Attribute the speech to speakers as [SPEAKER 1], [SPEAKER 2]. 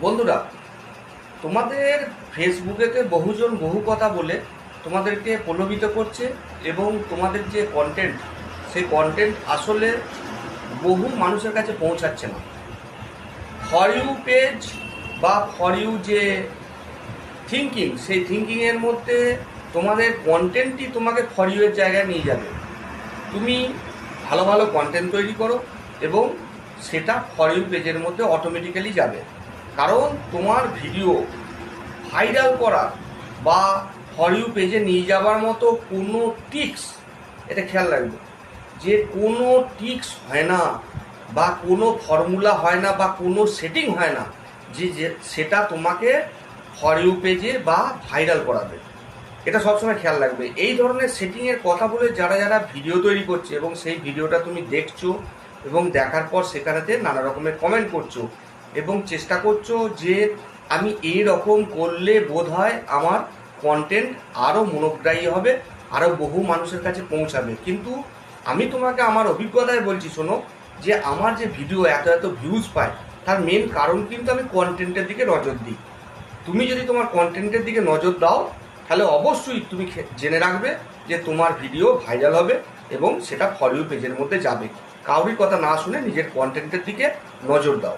[SPEAKER 1] বন্ধুরা, তোমাদের ফেসবুকেতে বহুজন বহু কথা বলে তোমাদেরকে প্রলোভিত করছে এবং তোমাদের যে কন্টেন্ট, সেই কন্টেন্ট আসলে বহু মানুষের কাছে পৌঁছাচ্ছে না। ফর ইউ পেজ বা ফর ইউ যে থিঙ্কিং, সেই থিঙ্কিংয়ের মধ্যে তোমাদের কন্টেন্টই তোমাকে ফর ইউ এর জায়গায় নিয়ে যাবে। তুমি ভালো ভালো কন্টেন্ট তৈরি করো এবং সেটা ফর ইউ পেজের মধ্যে অটোমেটিক্যালি যাবে। কারণ তোমার ভিডিও ভাইরাল করা বা ফর ইউ পেজে নিয়ে যাওয়ার মতো কোনো টিক্স, এটা খেয়াল রাখবে যে কোনো টিক্স হয় না বা কোনো ফর্মুলা হয় না বা কোনো সেটিং হয় না যে সেটা তোমাকে ফর ইউ পেজে বা ভাইরাল করাবে। এটা সবসময় খেয়াল রাখবে। এই ধরনের সেটিংয়ের কথা বলে যারা যারা ভিডিও তৈরি করছে এবং সেই ভিডিওটা তুমি দেখছো এবং দেখার পর সেখানেতে নানা রকমের কমেন্ট করছো এবং চেষ্টা করছো যে আমি এই রকম করলে বোধ হয় আমার কন্টেন্ট আরও মনোগ্রাহী হবে, আরও বহু মানুষের কাছে পৌঁছাবে। কিন্তু আমি তোমাকে আমার অভিজ্ঞতায় বলছি, শোনো, যে আমার যে ভিডিও এত এত ভিউজ পায় তার মেন কারণ কিন্তু আমি কন্টেন্টের দিকে নজর দিই। তুমি যদি তোমার কন্টেন্টের দিকে নজর দাও তাহলে অবশ্যই তুমি জেনে রাখবে যে তোমার ভিডিও ভাইরাল হবে এবং সেটা ফর ইউ পেজের মধ্যে যাবে। কাউরির কথা না শুনে নিজের কন্টেন্টের দিকে নজর দাও।